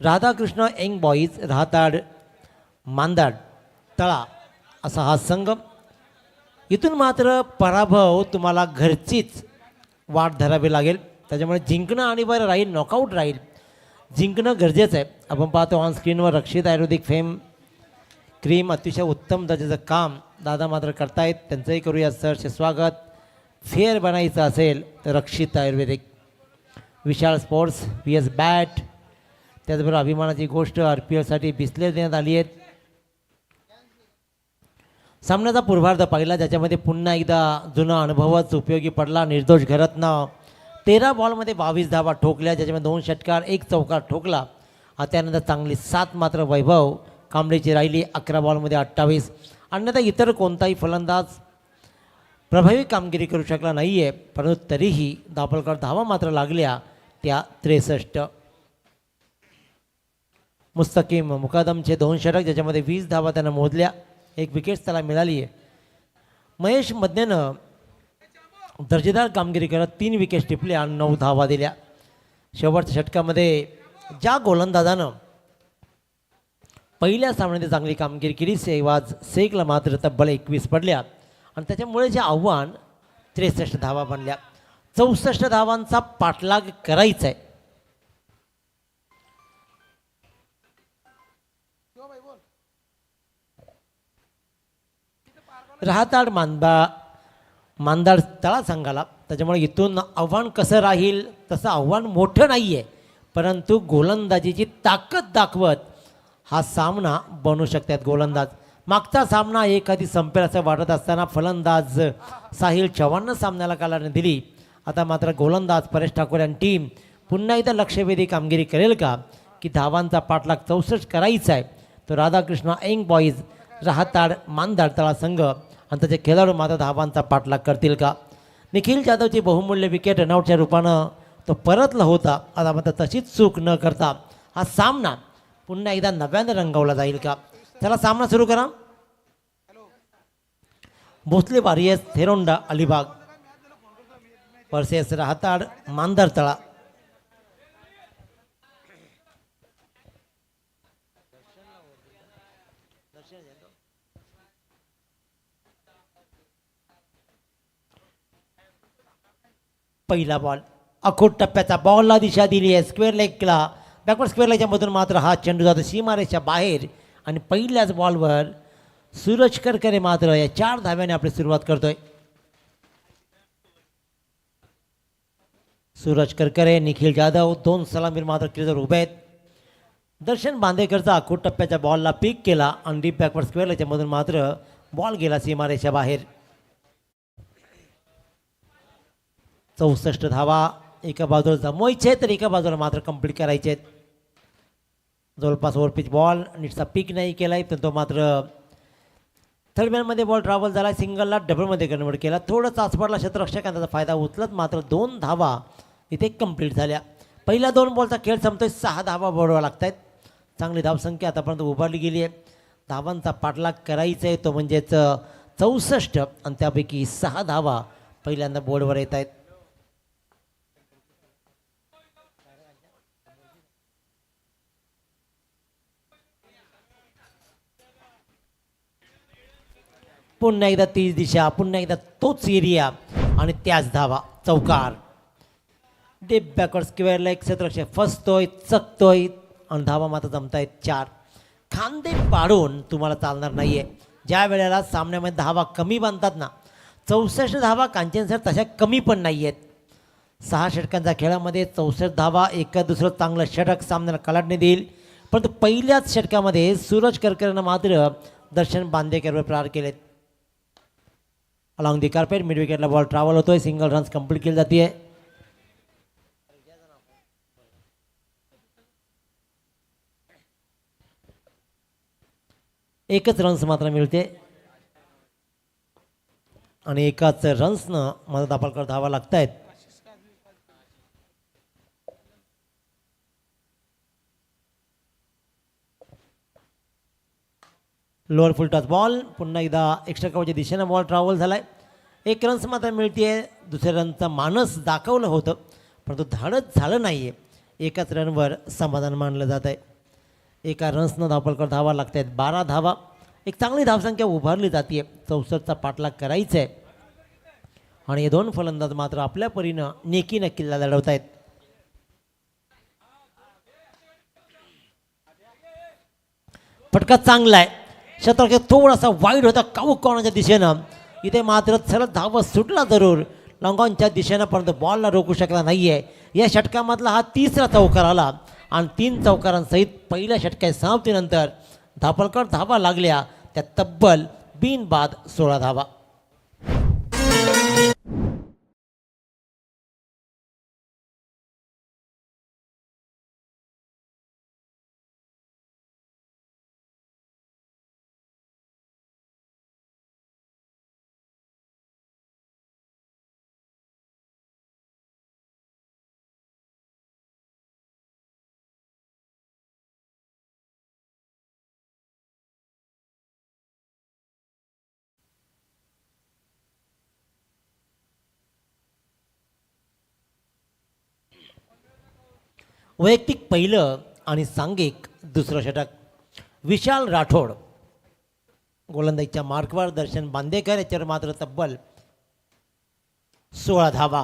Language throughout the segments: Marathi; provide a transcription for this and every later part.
राधाकृष्ण यंग बॉईज राहताड मांदाड तळा असा हा संघ. इथून मात्र पराभव तुम्हाला घरचीच वाट धरावी लागेल. त्याच्यामुळे जिंकणं आणि बरं राहील, नॉकआउट राहील, जिंकणं गरजेचं आहे. आपण पाहतो ऑन स्क्रीनवर रक्षित आयुर्वेदिक फेम क्रीम अतिशय उत्तम दर्जाचं काम दादा मात्र करतायत. त्यांचंही करूया सरचे स्वागत. फेअर बनायचं असेल तर रक्षित आयुर्वेदिक, विशाल स्पोर्ट्स, PS बॅट, त्याचबरोबर अभिमानाची गोष्ट RPLसाठी बिस्लेर देण्यात आली आहेत. सामन्याचा पूर्वार्ध पाहिला ज्याच्यामध्ये पुन्हा एकदा जुना अनुभवच उपयोगी पडला. निर्दोष घरत्न 13 बॉलमध्ये 22 धावा ठोकल्या, ज्याच्यामध्ये 2 षटकार 1 चौकार ठोकला. त्यानंतर चांगली 7 मात्र वैभव कांबळेची राहिली. 11 बॉलमध्ये 28. अन्यथा इतर कोणताही फलंदाज प्रभावी कामगिरी करू शकला नाही आहे. परंतु तरीही दाभोलकर धावा मात्र लागल्या त्या 63. मुस्तकीम मुकादमचे 2 षटक ज्याच्यामध्ये 20 धावा त्यानं मोजल्या. 1 विकेट त्याला मिळाली आहे. महेश मधनेनं दर्जेदार कामगिरी करत 3 विकेट टिपल्या आणि 9 धावा दिल्या. शेवटच्या षटकामध्ये ज्या गोलंदाजानं पहिल्या सामन्यात चांगली कामगिरी केली सेहवाज शेखला मात्र तब्बल 21 पडल्या आणि त्याच्यामुळे जे आव्हान 63 धावा बनल्या. 64 धावांचा पाठलाग करायचा आहे. राहताड मांदाड तळा संघाला, त्याच्यामुळे इथून आव्हान कसं राहील तसं आव्हान मोठं नाही आहे, परंतु गोलंदाजीची ताकद दाखवत हा सामना बनू शकतात गोलंदाज. मागचा सामना एखादी संपेल असं वाटत असताना फलंदाज साहिल चव्हाणनं सामन्याला कालाने दिली. आता मात्र गोलंदाज परेश ठाकूर यांनी टीम पुन्हा एकदा लक्षवेधी कामगिरी करेल का, की धावांचा पाठलाग 64 करायचा आहे. तो राधाकृष्ण यंग बॉईज राहताड मांदाड तळा संघ आणि त्याचे खेळाडू मात्र धावांचा पाठलाग करतील का. निखिल जाधवची बहुमूल्य विकेट रनआउटच्या रूपानं तो परतला होता. आता मात्र तशीच चूक न करता हा सामना पुन्हा एकदा नव्यानं रंगवला जाईल का. चला सामना सुरू करा. भोसले वारियर्स थेरोंडा अलिबाग वर्सेस राहताड मांदाड तळा. पहिला बॉल अखोट टप्प्याचा बॉलला दिशा दिली आहे. स्क्वेअर लेगला, बॅकवर्ड स्क्वेअर लेगच्या मधून मात्र हा चेंडू जातो सीमारेच्या बाहेर आणि पहिल्याच बॉलवर सूरज करकरे मात्र या 4 धाव्याने आपली सुरुवात करतोय. सूरज करकरे, निखिल जाधव 2 सलामीर मात्र क्रीजवर उभे आहेत. दर्शन बांदेकरचा अखोट टप्प्याच्या बॉलला पिक केला आणि डीप बॅकवर्ड स्क्वेअर लेगच्या मधून मात्र बॉल गेला सीमारेच्या बाहेर. 64 धावा एका बाजूला जमवायचे तर एका बाजूला मात्र कंप्लीट करायचे आहेत. जवळपास ओव्हरपिच बॉल नीटचा पिक नाही केलाय, पण तो मात्र थर्डमॅनमध्ये बॉल ट्रॅव्हल झाला. सिंगलला डबलमध्ये कन्वर्ट केला. थोडं चाचपडला क्षेत्ररक्षकांचा त्याचा फायदा उचलत मात्र 2 धावा इथे कंप्लीट झाल्या. पहिल्या 2 बॉलचा खेळ संपतोय. 6 धावा बोलवा लागत आहेत. चांगली धावसंख्या आतापर्यंत उभारली गेली आहे. धावांचा पाठलाग करायचा आहे तो म्हणजेच 64 आणि त्यापैकी 6 धावा पहिल्यांदा बोर्डवर येत आहेत. पुन्हा एकदा तीच दिशा, पुन्हा एकदा तोच एरिया आणि त्याच धावा. चौकार, डीप बॅकवर्ड स्क्वेअर लेग, क्षेत्ररक्षक फसतोय, चकतोय आणि धावा मात्र जमतायत 4. खांदे पाडून तुम्हाला चालणार नाही आहे. ज्या वेळेला सामन्यामध्ये धावा कमी बांधतात ना, 64 धावा कांचन सर तशा कमी पण नाही आहेत. 6 षटकांच्या खेळामध्ये 64 धावा एका दुसरं चांगलं षटक सामन्याला कलाटणे देईल. परंतु पहिल्याच षटकामध्ये सूरज करकरनं मात्र दर्शन बांदेकरवर प्रहार केलेत. अलॉंग दी कार्पेट मिड विकेटला बॉल ट्रॅव्हल होतोय. सिंगल रन्स कंप्लीट केली जाते. एकच रन्स मात्र मिळते आणि एकाच रन्सनं मला दाभोलकर धावा लागत आहेत. लोअर फुल टच बॉल, पुन्हा एकदा एक्स्ट्रा कव्हरच्या दिशेनं बॉल ट्रॅव्हल झालाय. 1 रन्स मात्र मिळते. दुसऱ्या रनचा मानस दाखवलं होतं परंतु धाडच झालं नाही आहे. एकाच रनवर समाधान मानलं जात आहे. एका रन्सनं धावपलकर धावा लागत आहेत 12 धावा. एक चांगली धावसंख्या उभारली जाते. 64चा पाठलाग करायचा आहे आणि हे दोन फलंदाज मात्र आपल्या परीनं नेकीनं किल्ला लढवत आहेत. फटका चांगला आहे. शतक थोडासा वाईड होता काऊ कोणाच्या दिशेनं. इथे मात्र सरळ धाव सुटला जरूर लॉंगॉनच्या दिशेनं, परंतु बॉलला रोखू शकला नाही आहे. या षटकामधला हा तिसरा चौकार आला आणि 3 चौकारांसहित पहिल्या षटकाच्या समाप्तीनंतर धापलकर धावा लागल्या त्या तब्बल बिनबाद 16 धावा. वैयक्तिक पहिलं आणि सांघिक दुसरं षटक. विशाल राठोड गोलंदाजीच्या मार्कवर. दर्शन बांदेकर याच्यावर मात्र तब्बल 16 धावा.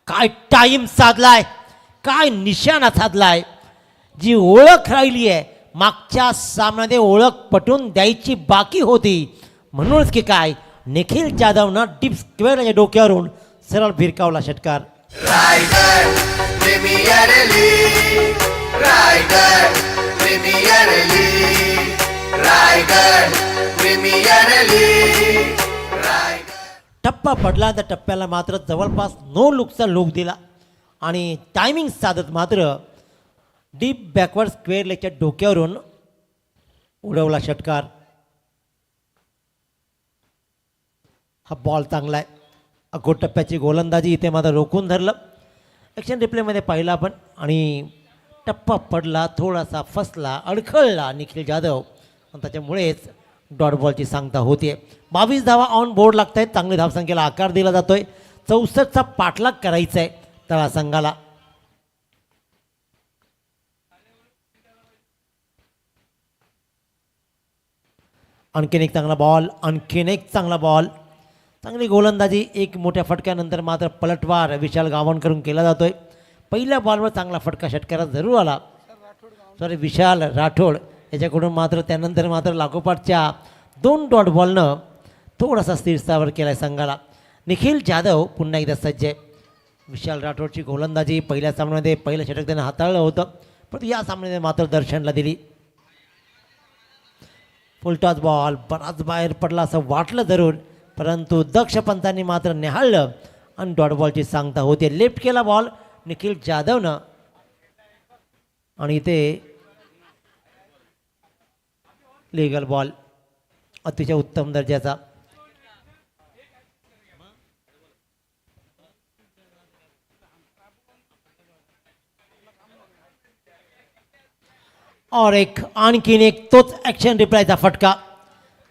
काय टाईम साधलाय, काय निशाणा साधलाय. जी ओळख राहिली आहे मागच्या सामन्यामध्ये ओळख पटवून द्यायची बाकी होती. म्हणूनच की काय निखिल जाधवनं डीप स्क्वेअरच्या डोक्यावरून सरळ भिरकावला षटकार. Premier league Raigad premier league Raigad premier league Raigad. टप्पा पडला त्या टप्प्याला मात्र जवळपास नो लुकचा लुक दिला आणि टायमिंग साधत मात्र डीप बॅकवर्ड स्क्वेअर लेगच्या डोक्यावरून उडवला षटकार. हा बॉल चांगला आहे. अगोट टप्प्याची गोलंदाजी इथे मात्र रोखून धरलं. ॲक्शन रिप्लेमध्ये पाहिला आपण आणि टप्पा पडला, थोडासा फसला, अडखळला निखिल जाधव आणि त्याच्यामुळेच डॉट बॉलची सांगता होते. 22 धावा ऑन बोर्ड लागत आहेत. चांगली धावसंख्येला आकार दिला जातोय. 64चा पाठलाग करायचा आहे तळा संघाला. आणखीन एक चांगला बॉल, आणखीन एक चांगला बॉल. चांगली गोलंदाजी. एक मोठ्या फटक्यानंतर मात्र पलटवार विशाल गावणकरून केला जातोय. पहिल्या बॉलवर चांगला फटका षटकारा जरूर आला. विशाल राठोड याच्याकडून मात्र त्यानंतर मात्र लागोपाठच्या 2 डॉट बॉलनं थोडासा स्थिरस्थावर केला आहे संघाला. निखिल जाधव पुन्हा एकदा सज्ज आहे. विशाल राठोडची गोलंदाजी पहिल्या सामन्यामध्ये पहिलं षटक त्यानं हाताळलं होतं, पण या सामन्यामध्ये मात्र दर्शनला दिली. फुलटॉस बॉल बराच बाहेर पडला असं वाटलं जरूर, परंतु दक्ष पंतांनी मात्र निहाळलं आणि डॉट बॉलची सांगता होते. लेफ्ट केला बॉल निखिल जाधवनं आणि इथे लीगल बॉल अतिशय उत्तम दर्जाचा. और एक आणखीन एक तोच ॲक्शन रिप्लायचा फटका.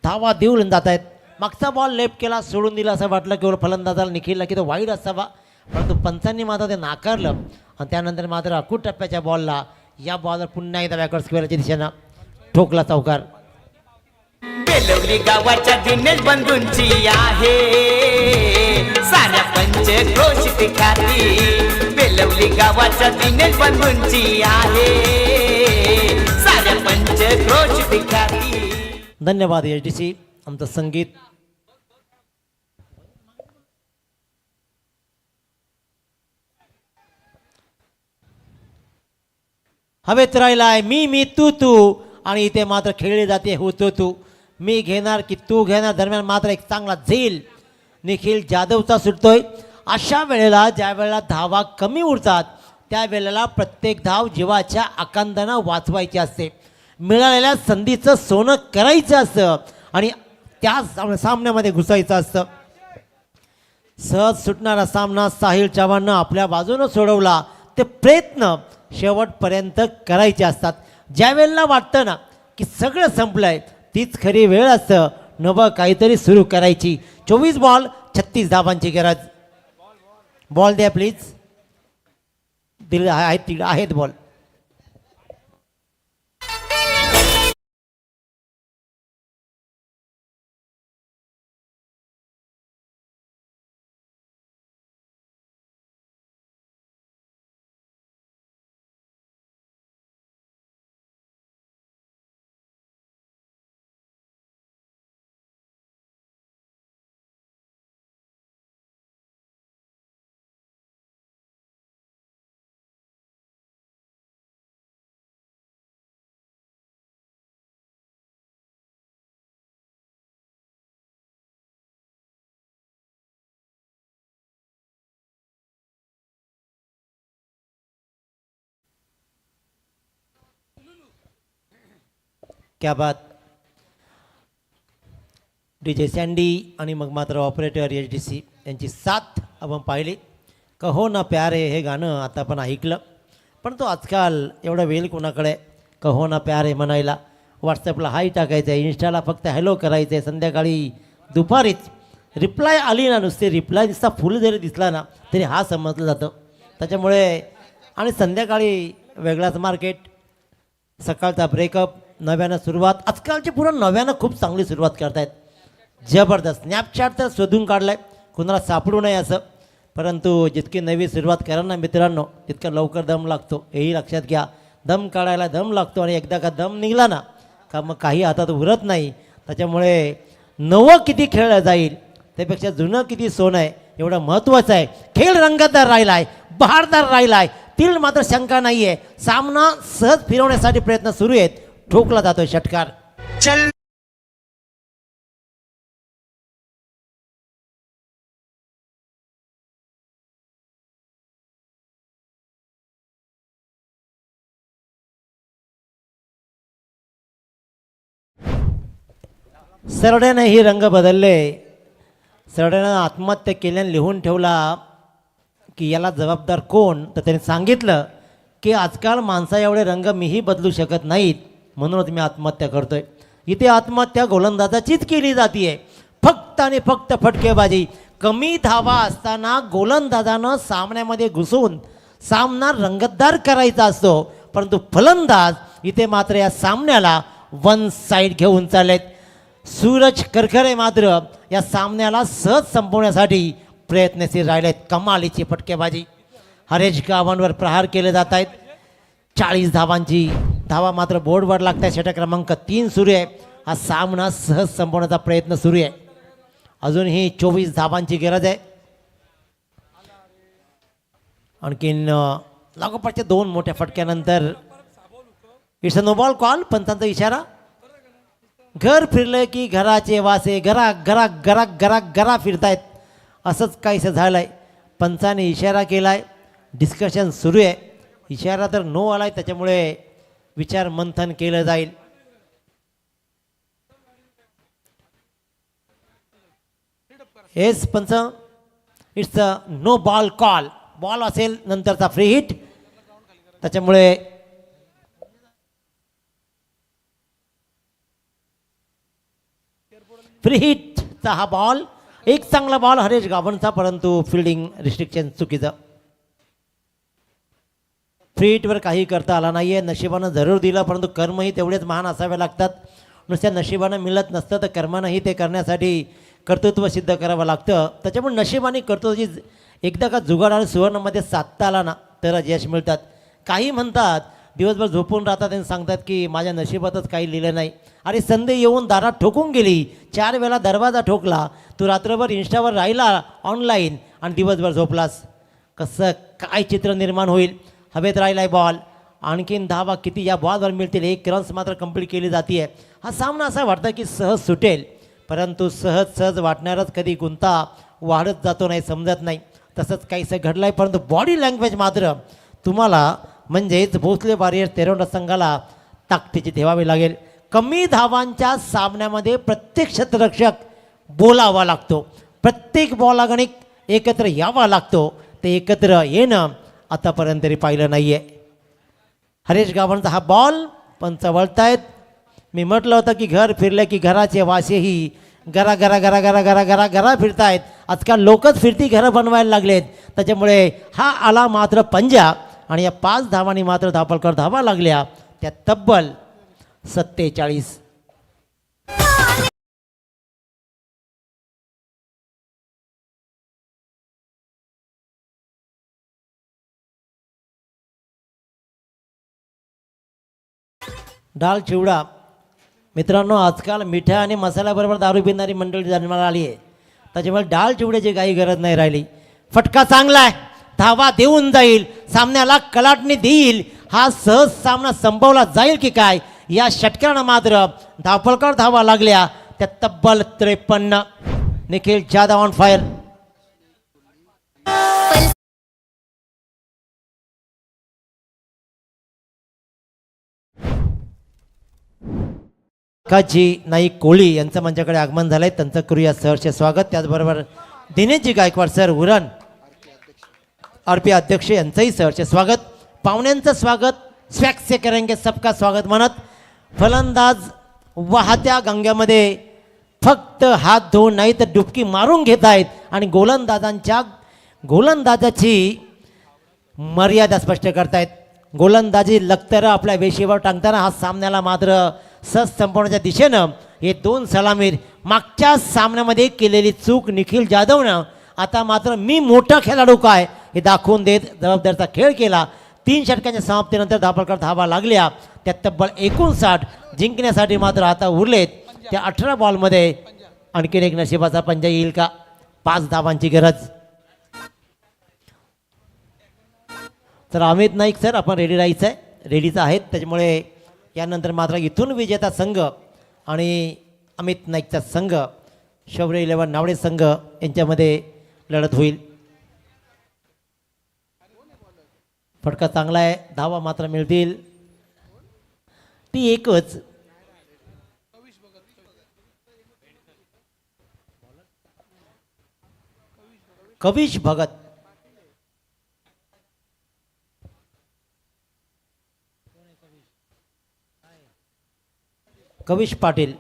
धावा देऊन जात आहेत. मागचा बॉल लेफ्ट केला, सोडून दिला असं वाटलं केवळ फलंदाजाला निखिलला की तो वाईड असावा, परंतु पंचांनी मात्र ते नाकारलं आणि त्यानंतर मात्र अकूट टप्प्याच्या बॉलला या बॉलवर पुन्हा एकदा बॅकवर्ड स्क्वेअरच्या दिशेनं ठोकला चौकार. बेलवली गावाच्या दिनेश बंधूंची आहे साऱ्या पंचक्रोशीत ख्याती. बेलवली गावाच्या दिनेश बंधूंची आहे साऱ्या पंचक्रोशीत ख्याती. धन्यवाद SDC. आमचं संगीत हवेत राहिलाय. मी तू तू आणि इथे मात्र खेळली जाते होतो तू. मी घेणार की तू घेणार दरम्यान मात्र एक चांगला झेल निखिल जाधवचा सुटतोय. अशा वेळेला ज्या वेळेला धावा कमी उरतात त्यावेळेला प्रत्येक धाव जीवाच्या आकांतानं वाचवायची असते. मिळालेल्या संधीचं सोनं करायचं असतं आणि त्या सामन्यामध्ये घुसायचं असतं. सहज सुटणारा सामना साहिल चव्हाणनं आपल्या बाजूनं सोडवला. ते प्रयत्न शेवटपर्यंत करायचे असतात. ज्या वेळेला वाटतं ना की सगळं संपलंय तीच खरी वेळ असतं नवं काहीतरी सुरू करायची. 24 बॉल 36 धावांची गरज. बॉल द्या प्लीज. दिले आहेत बॉल. क्या बात. DJ सँडी आणि मग मात्र ऑपरेटर HDC यांची साथ आपण पाहिली. कहो ना प्यारे हे गाणं आता आपण ऐकलं, पण तो आजकाल एवढा वेळ कोणाकडे कहो ना प्यारे म्हणायला. व्हॉट्सअपला हाय टाकायचं आहे, इन्स्टाला फक्त हॅलो करायचं आहे, संध्याकाळी दुपारीच रिप्लाय आली ना, नुसते रिप्लाय दिसता फुल जरी दिसला ना तरी हा समजलं जातं. त्याच्यामुळे आणि संध्याकाळी वेगळाच मार्केट, सकाळचा ब्रेकअप, नव्यानं सुरुवात. आजकालची पुढं नव्यानं खूप चांगली सुरुवात करतायत, जबरदस्त. स्नॅपचॅट तर शोधून काढलं आहे, कुणाला सापडू नये असं. परंतु जितकी नवी सुरुवात करा ना मित्रांनो, तितका लवकर दम लागतो, हेही लक्षात घ्या. दम काढायला दम लागतो आणि एकदा का दम निघला ना का मग काही हातात उरत नाही. त्याच्यामुळे नवं किती खेळलं जाईल त्यापेक्षा जुनं किती सोनं आहे एवढं महत्त्वाचं आहे. खेळ रंगतदार राहिला आहे, बहारदार राहिला आहे, तील मात्र शंका नाही आहे. सामना सहज फिरवण्यासाठी प्रयत्न सुरू आहेत, ठोकला जातोय षटकार. चल सरड्यानं ही रंग बदलले. सरड्यानं आत्महत्या केल्याने लिहून ठेवला की याला जबाबदार कोण, तर त्याने सांगितलं की आजकाल माणसा एवढे रंग मीही बदलू शकत नाहीत, म्हणूनच मी आत्महत्या करतोय. इथे आत्महत्या गोलंदाजाचीच केली जाते, फक्त आणि फक्त फटकेबाजी. कमी धावा असताना गोलंदाजानं सामन्यामध्ये घुसून सामना रंगतदार करायचा असतो, परंतु फलंदाज इथे मात्र या सामन्याला वन साईड घेऊन चाललेत. सूरज करकरे मात्र या सामन्याला सहज संपवण्यासाठी प्रयत्नशील राहिलेत. कमालीची फटकेबाजी, हरेश गावांवर प्रहार केले जात आहेत. 40 धावांची धावा मात्र बोर्डवर लागत आहे. षटक क्रमांक 3 सुरू आहे. हा सामना सहज संपवण्याचा प्रयत्न सुरू आहे. अजूनही 24 धावांची गरज आहे. आणखीन लागोपाठच्या 2 मोठ्या फटक्यानंतर it's a no ball call. पंचांचा इशारा. घर फिरलं की घराचे वासे घरा घरा घरा घरा घरा फिरतायत, असंच काहीसं झालं आहे. पंचाने इशारा केला आहे, डिस्कशन सुरू आहे. इशारा तर नो आला आहे, त्याच्यामुळे विचार मंथन केलं जाईल. Yes punch, it's a no ball call. Ball असेल नंतरचा फ्री हिट, त्याच्यामुळे फ्री हिटचा हा बॉल. एक चांगला बॉल हरेश गावणचा, परंतु फिल्डिंग रिस्ट्रिक्शन चुकीचं. फ्री हिटवर काही करता आला नाही आहे. नशिबानं जरूर दिलं, परंतु कर्मही तेवढेच महान असावे लागतात. नुसत्या नशिबानं मिळत नसतं तर कर्मानंही ते करण्यासाठी कर्तृत्व सिद्ध करावं लागतं. त्याच्यामुळे नशिबाने कर्तृत्वाची एकदा का जुगाड आणि सुवर्णमध्ये साधता आला ना तरच यश मिळतात. काही म्हणतात दिवसभर झोपून राहतात आणि सांगतात की माझ्या नशिबातच काही लिहिलं नाही. अरे संधी येऊन दारात ठोकून गेली, 4 वेळा दरवाजा ठोकला, तू रात्रभर इन्स्टावर राहिला ऑनलाईन आणि दिवसभर झोपलास, कसं काय चित्र निर्माण होईल. हवेत राहिलाय बॉल, आणखीन धावा किती या बॉलवर मिळतील. 1 रन्स मात्र कंप्लीट केली जाते. हा सामना असा वाटतं की सहज सुटेल, परंतु सहज वाटणारच कधी गुंता वाढत जातो, नाही समजत नाही. तसंच काहीसं घडलं आहे, परंतु बॉडी लँग्वेज मात्र तुम्हाला म्हणजेच भोसले वॉरियर्स तेरवडा संघाला ताकदीची ठेवावी लागेल. कमी धावांच्या सामन्यामध्ये प्रत्येक क्षेत्ररक्षक बोलावा लागतो, प्रत्येक बॉलागणिक एकत्र यावा लागतो. ते एकत्र येणं आतापर्यंत तरी पाहिलं नाही आहे. हरेश गावांचा हा बॉल पंच वळतायत. मी म्हटलं होतं की घर फिरलं की घराचे वासेही घरा घरा घरा घरा घरा घरा घरा फिरतायत. आजकाल लोकच फिरती घरं बनवायला लागलेत. त्याच्यामुळे हा आला मात्र पंजा आणि या 5 धावांनी मात्र धापलकर धावा लागल्या, त्या तब्बल 47. डाळ चिवडा मित्रांनो, आजकाल मिठा आणि मसाल्याबरोबर दारू पिणारी मंडळी जन्माला आली आहे. त्याच्यामुळे डाळ चिवड्याची काही गरज नाही राहिली. फटका चांगला आहे, धावा देऊन जाईल, सामन्याला कलाटणी देईल. हा सहज सामना संपवला जाईल की काय, या षटकानं मात्र धापलकर धावा लागल्या, त्या तब्बल 53. Nikhil Jadhav on fire. काजी नाईक कोळी यांचं मंचाकडे आगमन झालंय, त्यांचं करूया सहर्ष स्वागत. त्याचबरोबर दिनेशजी गायकवाड सर उरण आरपी अध्यक्ष यांचंही सहर्ष स्वागत. पाहुण्यांचं स्वागत, स्वॅग से करेंगे सबका स्वागत म्हणत फलंदाज वाहत्या गंग्यामध्ये फक्त हात धुवून नाही तर डुबकी मारून घेत आहेत आणि गोलंदाजाची मर्यादा स्पष्ट करतायत. गोलंदाजी लखतर आपल्या वेशीवर टांगताना हा सामन्याला मात्र सहज संपवण्याच्या दिशेनं हे दोन सलामीर. मागच्या सामन्यामध्ये केलेली चूक निखिल जाधवनं आता मात्र मी मोठा खेळाडू काय हे दाखवून देत जबाबदारीचा खेळ केला. 3 षटकांच्या समाप्तीनंतर धापडकर धावा लागल्या, त्या तब्बल 59 जिंकण्यासाठी मात्र आता उरलेत त्या 18 बॉलमध्ये आणखीन एक नशिबाचा पंजा येईल का? 5 धावांची गरज. तर अमित नाईक सर आपण रेडी राहायचं आहे, रेडीचं आहेत. त्याच्यामुळे यानंतर मात्र इथून विजेता संघ आणि अमित नाईकचा संघ शौर्य 11 नावडे संघ यांच्यामध्ये लढत होईल. फटका चांगला आहे, धावा मात्र मिळतील ती एकच. कविश भगत, कविश पाटील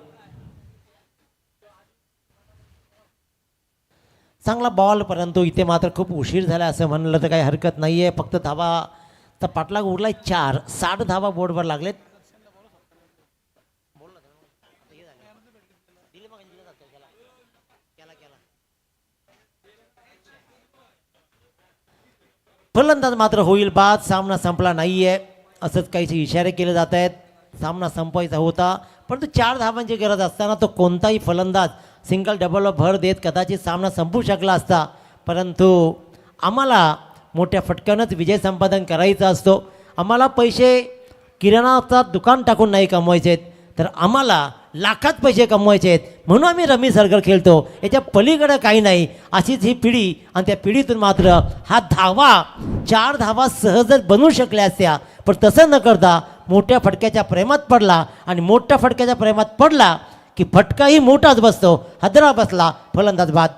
चांगला बॉल, परंतु इथे मात्र खूप उशीर झाला असं म्हणलं तर काही हरकत नाही आहे. फक्त धावाचा पाठलाग उरलाय 4, 60 धावा बोर्डवर लागलेत. फलंदाज मात्र होईल बाद. सामना संपला नाही आहे असंच काहीसे इशारे केले जात आहेत. सामना संपवायचा होता, परंतु 4 धावांची गरज असताना तो कोणताही फलंदाज सिंगल डबलवर भर देत कदाचित सामना संपू शकला असता. परंतु आम्हाला मोठ्या फटक्यानंच विजय संपादन करायचा असतो. आम्हाला पैसे किराणाचा दुकान टाकून नाही कमवायचे आहेत, तर आम्हाला लाखात पैसे कमवायचे आहेत म्हणून आम्ही रमी सर्कल खेळतो. याच्या पलीकडे काही नाही. अशीच ही पिढी आणि त्या पिढीतून मात्र हा धावा 4 धावा सहजच बनवू शकल्या असत्या, पण तसं न करता मोठ्या फटक्याच्या प्रेमात पडला आणि मोठ्या फटक्याच्या प्रेमात पडला की फटकाही मोठाच बसतो. हदरा बसला, फलंदाज बाद.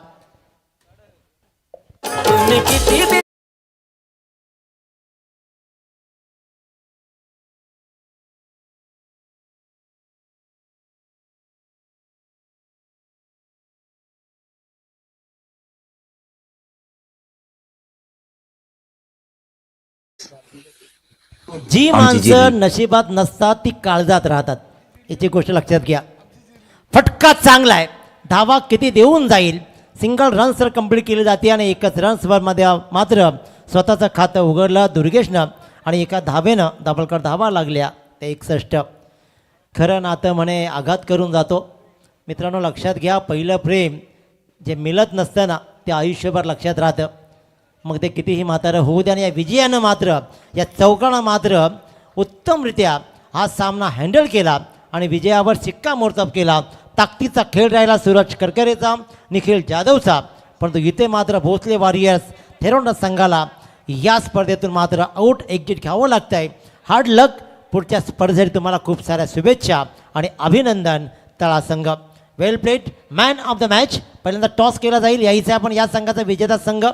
जी माणसं नशिबात नसतात ती काळजात राहतात, याची गोष्ट लक्षात घ्या. फटका चांगला आहे, धावा किती देऊन जाईल. सिंगल रन्सवर कंप्लीट केली जाते आणि एकच रन्सवरमध्ये मात्र स्वतःचं खातं उघडलं दुर्गेशनं आणि एका धावेनं दाभोलकर धावा लागल्या ते 61. खरं नातं म्हणे आघात करून जातो. मित्रांनो लक्षात घ्या, पहिलं प्रेम जे मिळत नसतं ना ते आयुष्यभर लक्षात राहतं. मग ते कितीही म्हातारं होऊ द्या. आणि या विजयानं मात्र या चौकानं मात्र उत्तमरित्या हा सामना हँडल केला आणि विजयावर शिक्कामोर्तब केला. ताकदीचा खेळ राहिला सूरज करकरेचा, निखिल जाधवचा, परंतु इथे मात्र भोसले वॉरियर्स थेरोंडा संघाला या स्पर्धेतून मात्र आऊट एक्झिट घ्यावं लागतं आहे. हार्ड लक. पुढच्या स्पर्धेसाठी तुम्हाला खूप साऱ्या शुभेच्छा आणि अभिनंदन. तळा संघ well played. Man of the match पहिल्यांदा टॉस केला जाईल, यायचा आपण या संघाचा विजेता संघ